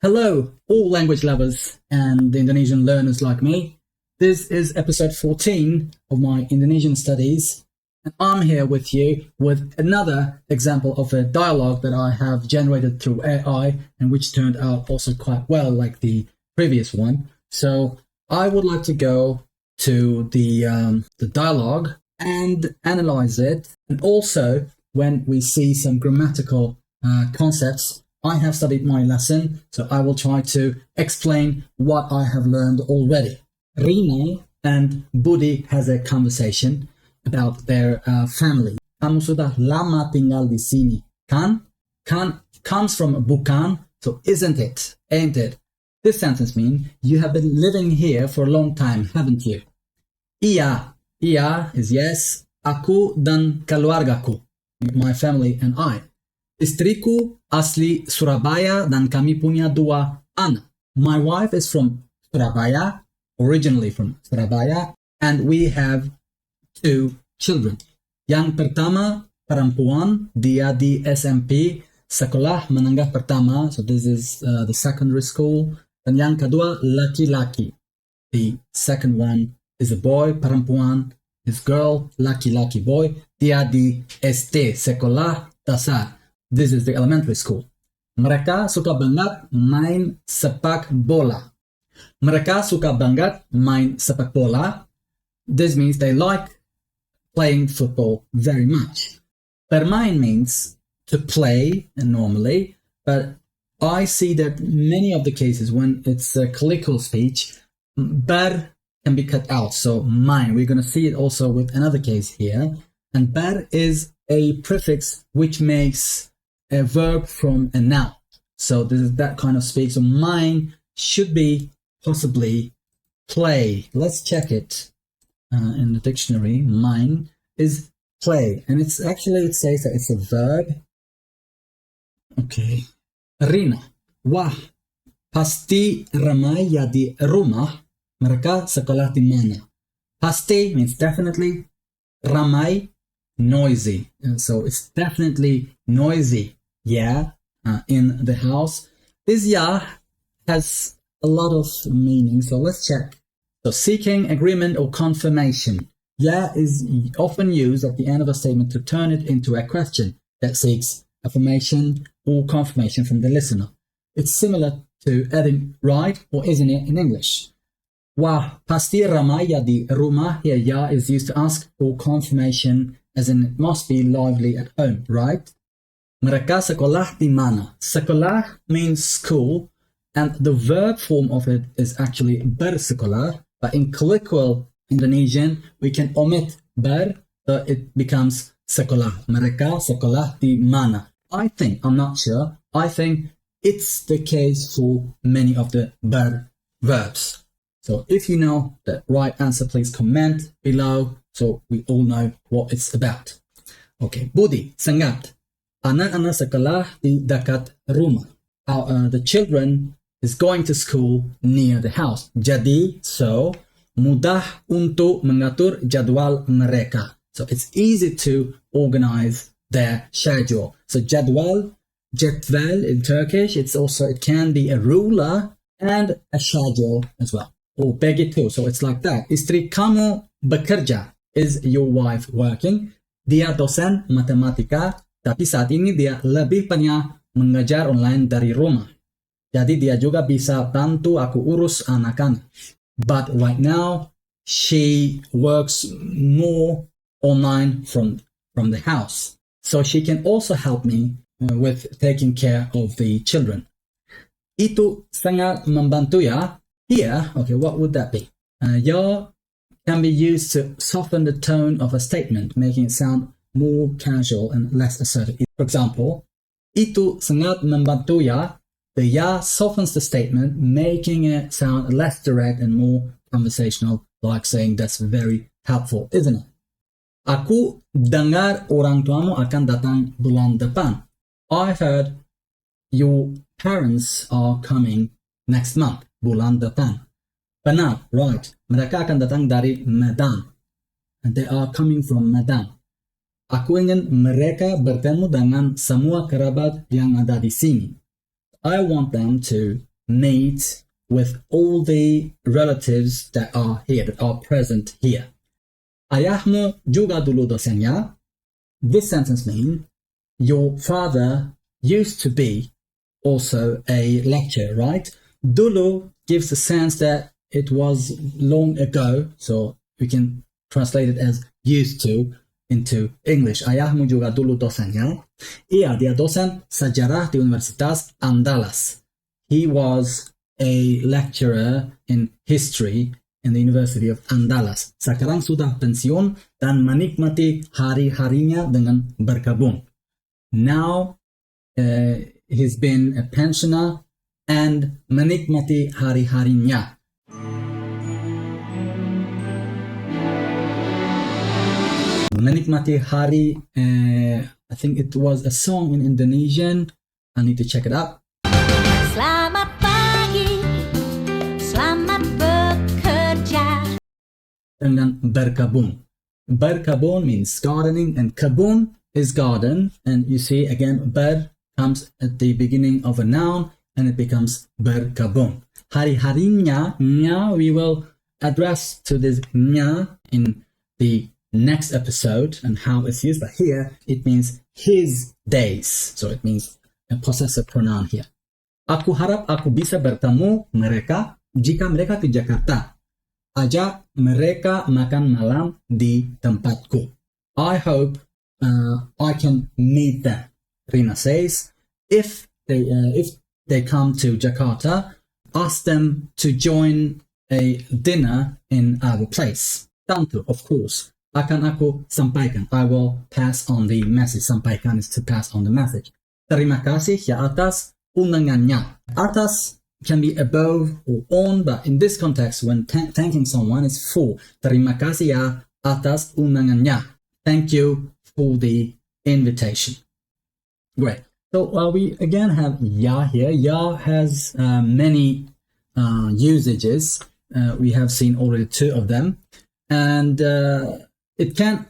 Hello, all language lovers and Indonesian learners like me. This is episode 14 of my Indonesian studies, and I'm here with you with another example of a dialogue that I have generated through AI and which turned out also quite well, like the previous one. So I would like to go to the dialogue and analyze it, and also when we see some grammatical concepts. I have studied my lesson, so I will try to explain what I have learned already. Rina and Budi has a conversation about their family. Kamu sudah lama tinggal di sini, kan? Kan comes from bukan, so isn't it, ain't it? This sentence means you have been living here for a long time, haven't you? Iya, iya is yes. Aku dan keluargaku, my family and I. Istriku asli Surabaya dan kami punya dua anak. My wife is from Surabaya, originally from Surabaya, and we have two children. Yang pertama perempuan, dia di SMP, sekolah menengah pertama, so this is the secondary school. Dan yang kedua laki-laki. The second one is a boy, perempuan, is girl, laki-laki boy. Dia di SD, sekolah dasar. This is the elementary school. Mereka suka banget main sepak bola. Mereka suka banget main sepak bola. This means they like playing football very much. Bermain means to play normally, but I see that many of the cases when it's a colloquial speech, ber can be cut out. So main, we're going to see it also with another case here. And ber is a prefix which makes a verb from a noun. So this is that kind of speech. So mine should be possibly play. Let's check it in the dictionary. Mine is play. And it's actually, it says that it's a verb. Okay. Rina. Wah, pasti ramai ya di rumah. Mereka sekolah di mana? Pasti means definitely. Ramai, noisy. And so it's definitely noisy. Yeah, in the house. This yeah has a lot of meaning, so let's check. So seeking agreement or confirmation. Yeah is often used at the end of a statement to turn it into a question that seeks affirmation or confirmation from the listener. It's similar to adding right or isn't it in English. Wah, pasti ramai ya di rumah. Here, ya is used to ask for confirmation, as in it must be lively at home, right? Mereka sekolah di mana? Sekolah means school, and the verb form of it is actually bersekolah, but in colloquial Indonesian, we can omit ber, so it becomes sekolah. Mereka sekolah di mana? I think, I'm not sure, I think it's the case for many of the ber verbs. So if you know the right answer, please comment below so we all know what it's about. Okay, Budi, sangat. Anak-anak sekolah di dekat rumah. The children is going to school near the house. Jadi, so, mudah untuk mengatur jadwal mereka. So it's easy to organize their schedule. So jadwal in Turkish, it can be a ruler and a schedule as well. Or begitu, so it's like that. Istri kamu bekerja. Is your wife working? Dia dosen matematika. Tapi saat ini dia lebih banyak mengajar online dari rumah. Jadi dia juga bisa bantu aku urus anak-anak. But right now, she works more online from the house. So she can also help me with taking care of the children. Itu sangat membantu ya. Here, okay, what would that be? Ya can be used to soften the tone of a statement, making it sound more casual and less assertive. For example, itu sangat membantu ya. The ya softens the statement, making it sound less direct and more conversational, like saying that's very helpful, isn't it? Aku dengar orang tuamu akan datang bulan depan. I heard your parents are coming next month, bulan depan. Benar, right. Mereka akan datang dari Medan. And they are coming from Medan. Aku ingin mereka bertemu dengan semua kerabat yang ada di sini. I want them to meet with all the relatives that are here, that are present here. Ayahmu juga dulu dosennya. This sentence means your father used to be also a lecturer, right? Dulu gives the sense that it was long ago, so we can translate it as used to into English. Ayahmu juga dulu dosennya. Dia dosen sejarah di Universitas Andalas. He was a lecturer in history in the University of Andalas. Sekarang sudah pensiun dan menikmati hari-harinya dengan berkebun. Now he's been a pensioner and menikmati hari-harinya. Menikmati hari, I think it was a song in Indonesian. I need to check it out. Selamat pagi, selamat bekerja. Dengan berkebun. Berkebun means gardening, and kebun is garden. And you see again, ber comes at the beginning of a noun, and it becomes berkebun. Hari-harinya, nya, we will address to this nya in the next episode and how it's used. But here, it means his days. So it means a possessive pronoun here. Aku harap aku bisa bertemu mereka jika mereka ke Jakarta. Ajak mereka makan malam di tempatku. I hope I can meet them. Rina says, if they come to Jakarta, ask them to join a dinner in our place. Tentu, of course. Akan aku sampaikan. I will pass on the message. Sampaikan is to pass on the message. Terima kasih ya atas undangannya. Atas can be above or on, but in this context, when thanking someone, is for. Terima kasih ya atas undangannya. Thank you for the invitation. Great. So we again have ya here. Ya has many usages. We have seen already 2 of them. And it can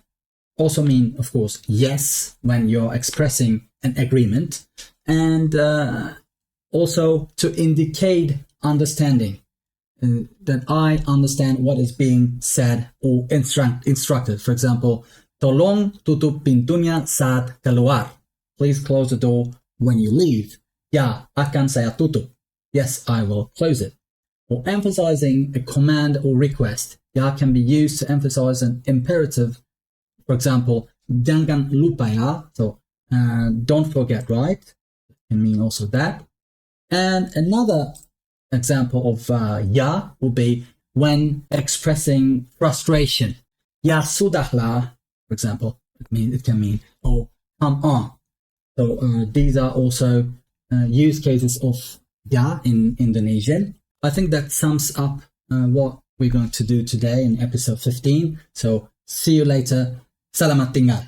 also mean, of course, yes, when you're expressing an agreement. And also to indicate understanding, that I understand what is being said or instructed. For example, tolong tutup pintunya saat keluar. Please close the door when you leave. Ya, akan saya tutup. Yes, I will close it. Or emphasizing a command or request. Ya can be used to emphasize an imperative. For example, jangan lupa ya. So don't forget, right? It can mean also that. And another example of ya would be when expressing frustration. Ya sudahlah, for example, it can mean, oh, come on. So these are also use cases of ya in Indonesian. I think that sums up what we're going to do today in episode 15. So see you later. Selamat tinggal.